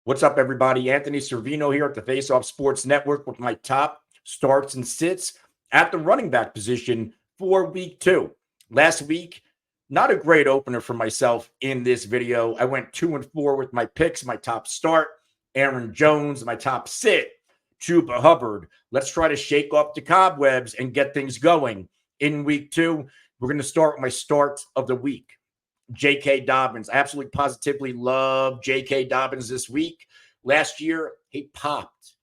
What's up, everybody? Anthony Servino here at the Face Off Sports Network with my top starts and sits at the running back position for week 2. Last week, not a great opener for myself in this video. I went 2-4 with my picks, my top start, Aaron Jones, my top sit, Chuba Hubbard. Let's try to shake off the cobwebs and get things going. In week 2, we're going to start with my start of the week. J.K. Dobbins. I absolutely positively love J.K. Dobbins this week. Last year, he popped.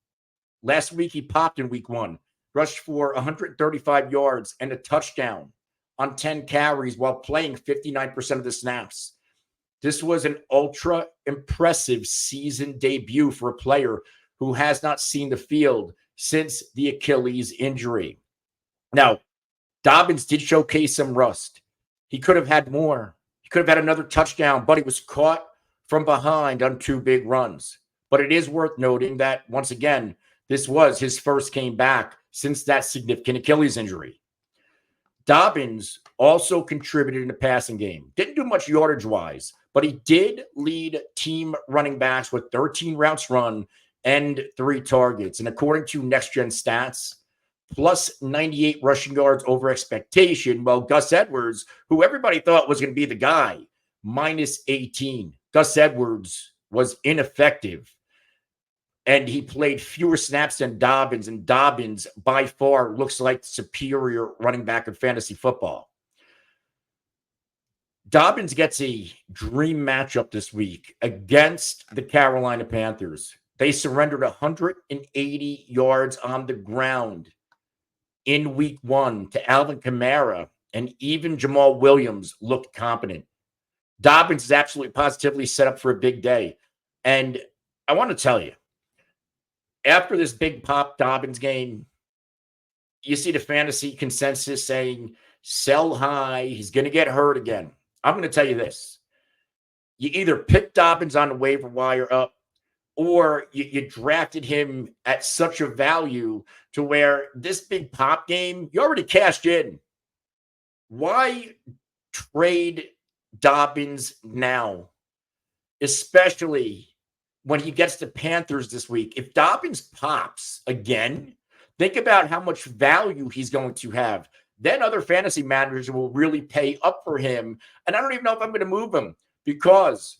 Last week, he popped in week 1. Rushed for 135 yards and a touchdown on 10 carries while playing 59% of the snaps. This was an ultra impressive season debut for a player who has not seen the field since the Achilles injury. Now, Dobbins did showcase some rust. He could have had more. Could have had another touchdown, but he was caught from behind on 2 big runs. But it is worth noting that, once again, this was his first game back since that significant Achilles injury. Dobbins also contributed in the passing game. Didn't do much yardage-wise, but he did lead team running backs with 13 routes run and 3 targets. And according to Next Gen Stats, plus 98 rushing yards over expectation, while Gus Edwards, who everybody thought was going to be the guy, minus 18. Gus Edwards was ineffective, and he played fewer snaps than Dobbins, and Dobbins by far looks like the superior running back in fantasy football. Dobbins gets a dream matchup this week against the Carolina Panthers. They surrendered 180 yards on the ground in week 1 to Alvin Kamara, and even Jamal Williams looked competent. Dobbins is absolutely positively set up for a big day. And I want to tell you, after this big pop Dobbins game, you see the fantasy consensus saying, sell high, he's going to get hurt again. I'm going to tell you this. You either pick Dobbins on the waiver wire up, or you drafted him at such a value to where this big pop game, you already cashed in. Why trade Dobbins now? Especially when he gets the Panthers this week. If Dobbins pops again, think about how much value he's going to have. Then other fantasy managers will really pay up for him. And I don't even know if I'm going to move him, because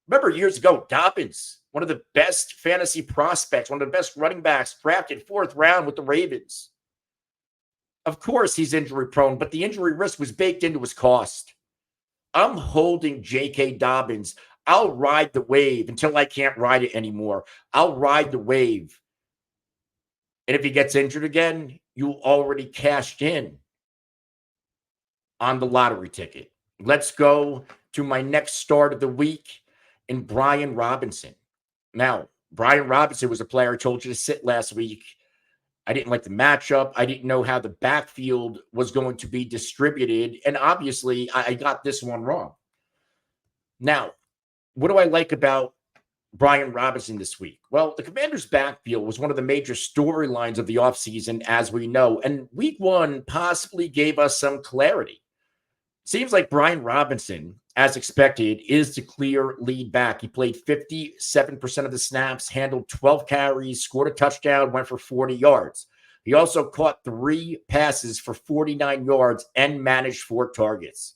remember years ago, Dobbins, one of the best fantasy prospects, one of the best running backs, drafted 4th round with the Ravens. Of course, he's injury prone, but the injury risk was baked into his cost. I'm holding J.K. Dobbins. I'll ride the wave until I can't ride it anymore. I'll ride the wave. And if he gets injured again, you already cashed in on the lottery ticket. Let's go to my next start of the week in Brian Robinson. Now, Brian Robinson was a player I told you to sit last week. I didn't like the matchup. I didn't know how the backfield was going to be distributed. And obviously, I got this one wrong. Now, what do I like about Brian Robinson this week? Well, the Commanders' backfield was one of the major storylines of the offseason, as we know. And week 1 possibly gave us some clarity. Seems like Brian Robinson, as expected, is the clear lead back. He played 57% of the snaps, handled 12 carries, scored a touchdown, went for 40 yards. He also caught 3 passes for 49 yards and managed 4 targets.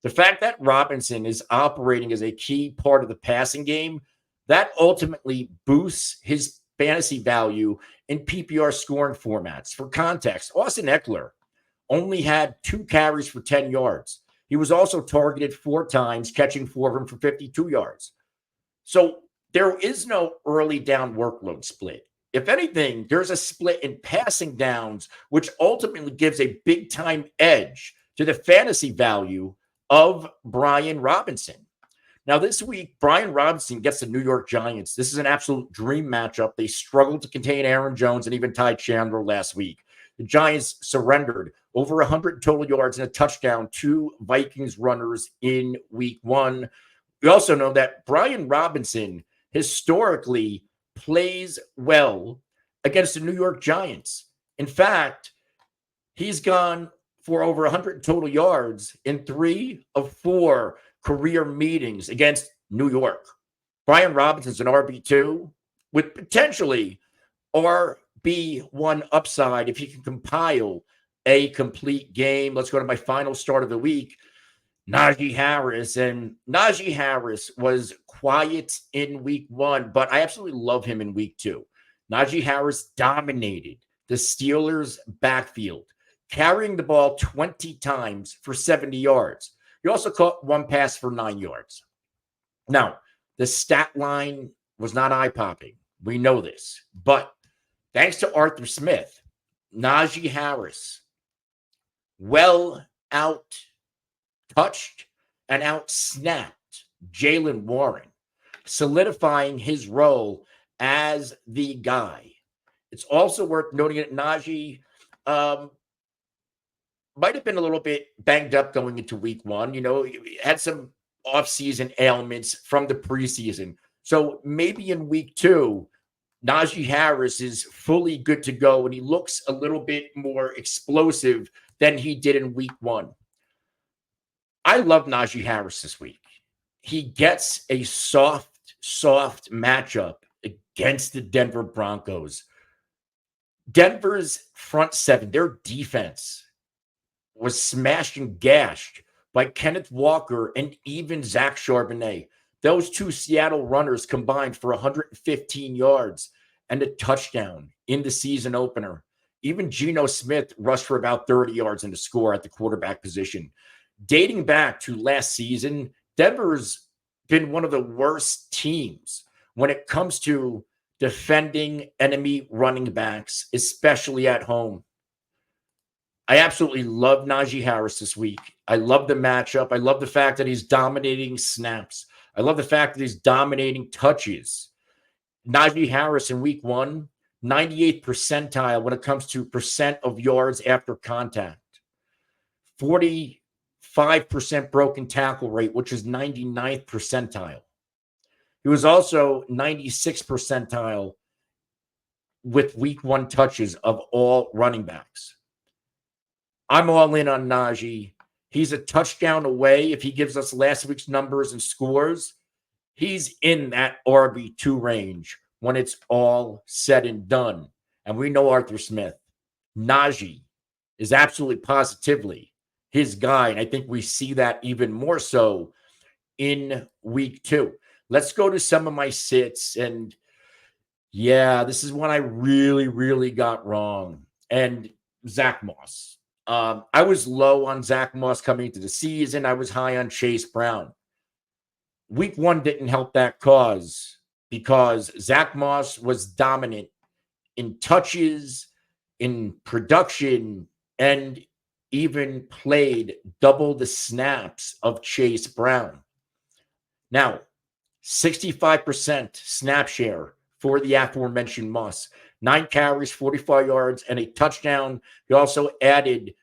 The fact that Robinson is operating as a key part of the passing game, that ultimately boosts his fantasy value in PPR scoring formats. For context, Austin Eckler only had 2 carries for 10 yards. He was also targeted 4 times, catching 4 of them for 52 yards. So there is no early down workload split. If anything, there's a split in passing downs, which ultimately gives a big-time edge to the fantasy value of Brian Robinson. Now, this week, Brian Robinson gets the New York Giants. This is an absolute dream matchup. They struggled to contain Aaron Jones and even Ty Chandler last week. The Giants surrendered over 100 total yards and a touchdown to Vikings runners in week 1. We also know that Brian Robinson historically plays well against the New York Giants. In fact, he's gone for over 100 total yards in 3 of 4 career meetings against New York. Brian Robinson's an RB2 with potentially RB1 upside if he can compile a complete game. Let's go to my final start of the week. Najee Harris. And Najee Harris was quiet in week 1, but I absolutely love him in week 2. Najee Harris dominated the Steelers' backfield, carrying the ball 20 times for 70 yards. He also caught one pass for 9 yards. Now, the stat line was not eye-popping. We know this. But thanks to Arthur Smith, Najee Harris well out-touched and out-snapped Jaylen Warren, solidifying his role as the guy. It's also worth noting that Najee might have been a little bit banged up going into week 1. You know, he had some offseason ailments from the preseason. So maybe in week 2, Najee Harris is fully good to go, and he looks a little bit more explosive than he did in week 1. I love Najee Harris this week. He gets a soft matchup against the Denver Broncos. Denver's front seven, their defense was smashed and gashed by Kenneth Walker and even Zach Charbonnet. Those two Seattle runners combined for 115 yards and a touchdown in the season opener. Even Geno Smith rushed for about 30 yards in the score at the quarterback position. Dating back to last season, Denver's been one of the worst teams when it comes to defending enemy running backs, especially at home. I absolutely love Najee Harris this week. I love the matchup. I love the fact that he's dominating snaps. I love the fact that he's dominating touches. Najee Harris in week 1, 98th percentile when it comes to percent of yards after contact. 45% broken tackle rate, which is 99th percentile. He was also 96th percentile with week 1 touches of all running backs. I'm all in on Najee. He's a touchdown away. If he gives us last week's numbers and scores, he's in that RB2 range when it's all said and done. And we know Arthur Smith. Najee is absolutely positively his guy. And I think we see that even more so in week 2. Let's go to some of my sits. And yeah, this is one I really got wrong. And Zack Moss. I was low on Zack Moss coming into the season. I was high on Chase Brown. Week 1 didn't help that cause because Zack Moss was dominant in touches, in production, and even played double the snaps of Chase Brown. Now, 65% snap share for the aforementioned Moss. 9 carries, 45 yards, and a touchdown. He also added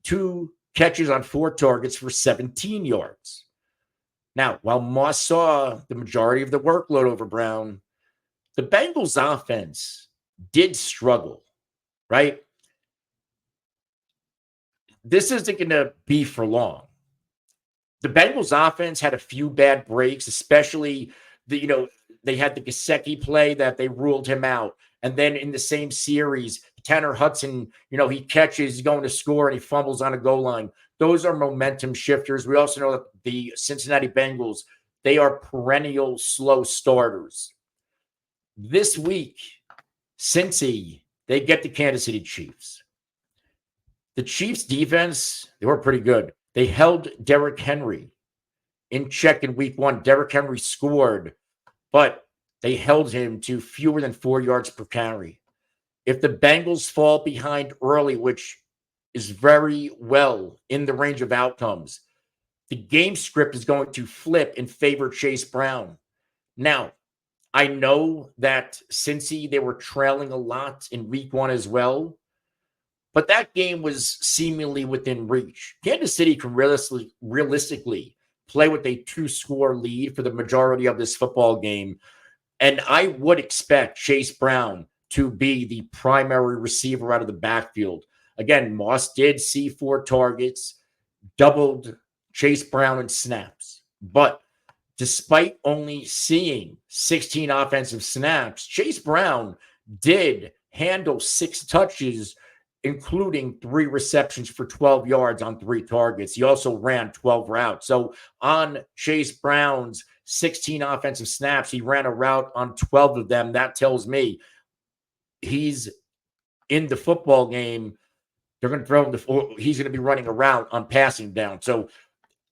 2 catches on 4 targets for 17 yards. Now, while Moss saw the majority of the workload over Brown, the Bengals offense did struggle, right? This isn't going to be for long. The Bengals offense had a few bad breaks, especially they had the Gesicki play that they ruled him out. And then in the same series, Tanner Hudson, he catches, he's going to score, and he fumbles on a goal line. Those are momentum shifters. We also know that the Cincinnati Bengals, they are perennial slow starters. This week, Cincy, they get the Kansas City Chiefs. The Chiefs' defense, they were pretty good. They held Derrick Henry in check in week 1. Derrick Henry scored, but they held him to fewer than 4 yards per carry. If the Bengals fall behind early, which is very well in the range of outcomes, the game script is going to flip in favor of Chase Brown. Now, I know that Cincy, they were trailing a lot in week 1 as well, but that game was seemingly within reach. Kansas City can realistically play with a 2-score lead for the majority of this football game. And I would expect Chase Brown to be the primary receiver out of the backfield. Again, Moss did see 4 targets, doubled Chase Brown in snaps. But despite only seeing 16 offensive snaps, Chase Brown did handle 6 touches, including 3 receptions for 12 yards on 3 targets. He also ran 12 routes. So on Chase Brown's 16 offensive snaps, he ran a route on 12 of them. That tells me he's in the football game. They're going to throw him he's going to be running a route on passing down. So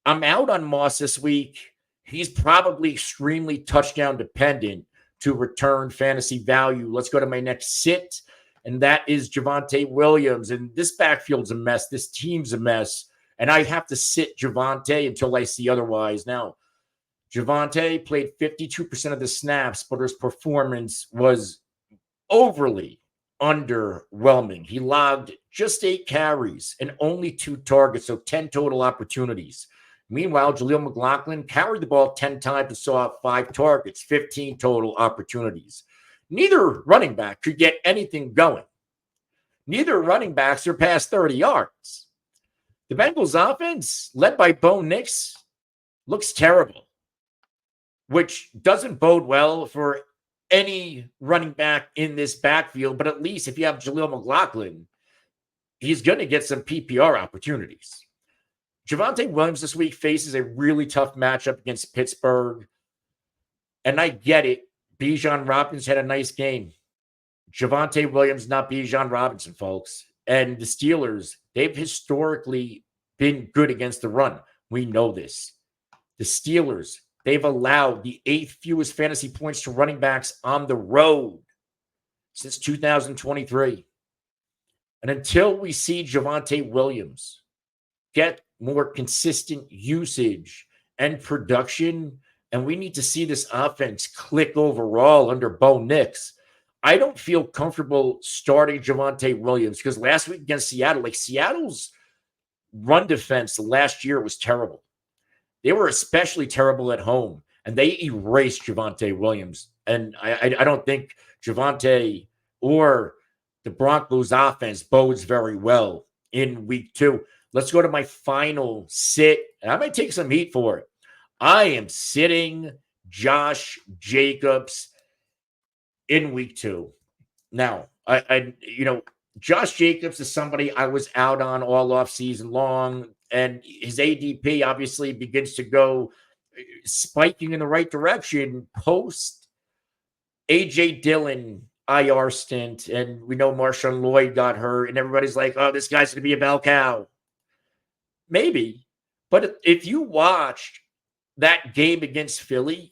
I'm out on Moss this week. He's probably extremely touchdown dependent to return fantasy value. Let's go to my next sit, and that is Javonte Williams. And this backfield's a mess. This team's a mess. And I have to sit Javonte until I see otherwise. Now, Javonte played 52% of the snaps, but his performance was overly underwhelming. He logged just 8 carries and only 2 targets, so 10 total opportunities. Meanwhile, Jaleel McLaughlin carried the ball 10 times and saw 5 targets, 15 total opportunities. Neither running back could get anything going. Neither running back surpassed 30 yards. The Bengals offense, led by Bo Nix, looks terrible, which doesn't bode well for any running back in this backfield. But at least if you have Jaleel McLaughlin, he's going to get some PPR opportunities. Javonte Williams this week faces a really tough matchup against Pittsburgh. And I get it. Bijan Robinson had a nice game. Javonte Williams, not Bijan Robinson, folks. And the Steelers, they've historically been good against the run. We know this. The Steelers, they've allowed the 8th fewest fantasy points to running backs on the road since 2023. And until we see Javonte Williams get more consistent usage and production, and we need to see this offense click overall under Bo Nix, I don't feel comfortable starting Javonte Williams because last week against Seattle, Seattle's run defense last year was terrible. They were especially terrible at home, and they erased Javonte Williams. And I don't think Javonte or the Broncos offense bodes very well in week 2. Let's go to my final sit, and I might take some heat for it. I am sitting Josh Jacobs in week 2. Now, Josh Jacobs is somebody I was out on all off season long, and his ADP obviously begins to go spiking in the right direction post AJ Dillon IR stint, and we know Marshawn Lloyd got hurt, and everybody's like, oh, this guy's going to be a bell cow. Maybe, but if you watched that game against Philly,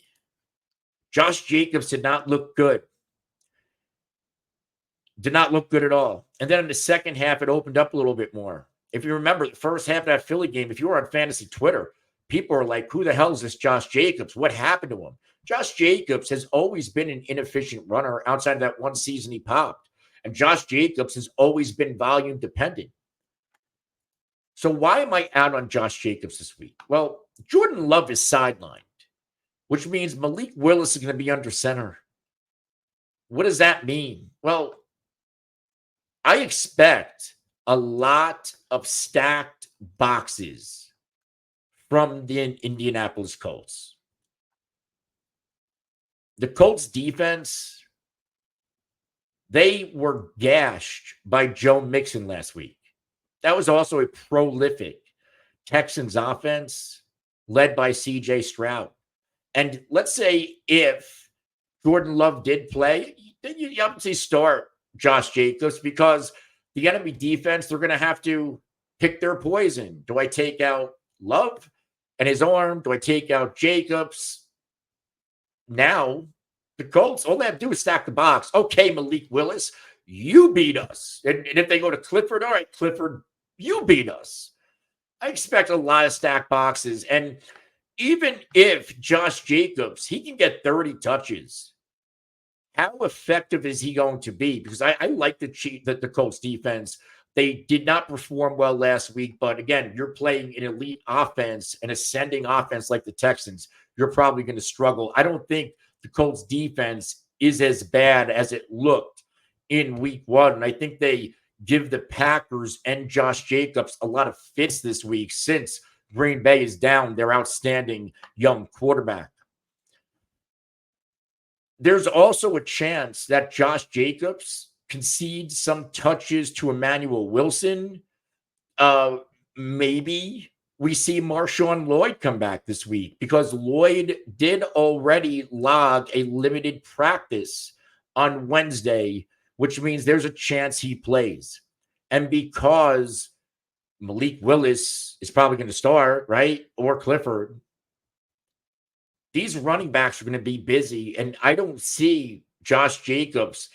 Josh Jacobs did not look good. Did not look good at all. And then in the second half, it opened up a little bit more. If you remember the first half of that Philly game, if you were on fantasy Twitter, people are like, who the hell is this Josh Jacobs? What happened to him? Josh Jacobs has always been an inefficient runner outside of that one season he popped. And Josh Jacobs has always been volume dependent. So why am I out on Josh Jacobs this week? Well, Jordan Love is sidelined, which means Malik Willis is going to be under center. What does that mean? Well, I expect a lot of stacked boxes from the Indianapolis Colts. The Colts defense, they were gashed by Joe Mixon last week. That was also a prolific Texans offense led by C.J. Stroud. And let's say if Jordan Love did play, then you obviously start Josh Jacobs because the enemy defense, they're going to have to pick their poison. Do I take out Love and his arm? Do I take out Jacobs? Now, the Colts, all they have to do is stack the box. Okay, Malik Willis, you beat us. And if they go to Clifford, all right, Clifford, you beat us. I expect a lot of stacked boxes. And even if Josh Jacobs, he can get 30 touches, how effective is he going to be? Because I like the Colts defense. They did not perform well last week. But again, you're playing an elite offense, an ascending offense like the Texans. You're probably going to struggle. I don't think the Colts defense is as bad as it looked in week 1. And I think they give the Packers and Josh Jacobs a lot of fits this week since Green Bay is down their outstanding young quarterback. there's also a chance that Josh Jacobs concedes some touches to Emmanuel Wilson. Maybe we see Marshawn Lloyd come back this week because Lloyd did already log a limited practice on Wednesday, which means there's a chance he plays. And because Malik Willis is probably going to start, right? Or Clifford, these running backs are going to be busy. And I don't see Josh Jacobs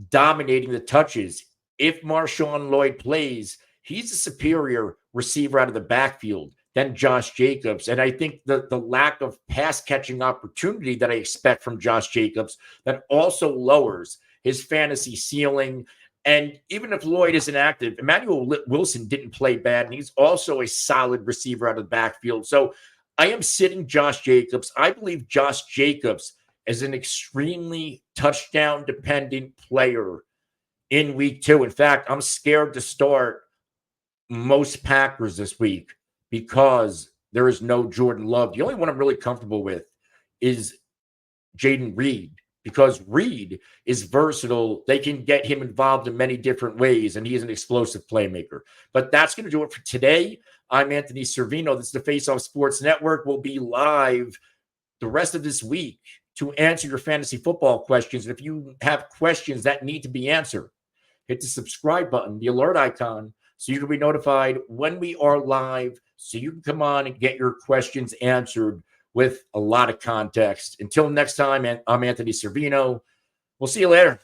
dominating the touches. If Marshawn Lloyd plays, he's a superior receiver out of the backfield than Josh Jacobs. And I think the lack of pass catching opportunity that I expect from Josh Jacobs, that also lowers his fantasy ceiling. And even if Lloyd isn't active, Emmanuel Wilson didn't play bad, and he's also a solid receiver out of the backfield. So I am sitting Josh Jacobs. I believe Josh Jacobs is an extremely touchdown-dependent player in week 2. In fact, I'm scared to start most Packers this week because there is no Jordan Love. The only one I'm really comfortable with is Jaden Reed, because Reed is versatile. They can get him involved in many different ways, and he is an explosive playmaker. But that's going to do it for today. I'm Anthony Servino. This is the Face Off Sports Network. We'll be live the rest of this week to answer your fantasy football questions. And if you have questions that need to be answered, hit the subscribe button, the alert icon, so you can be notified when we are live, so you can come on and get your questions answered with a lot of context. Until next time, I'm Anthony Servino. We'll see you later.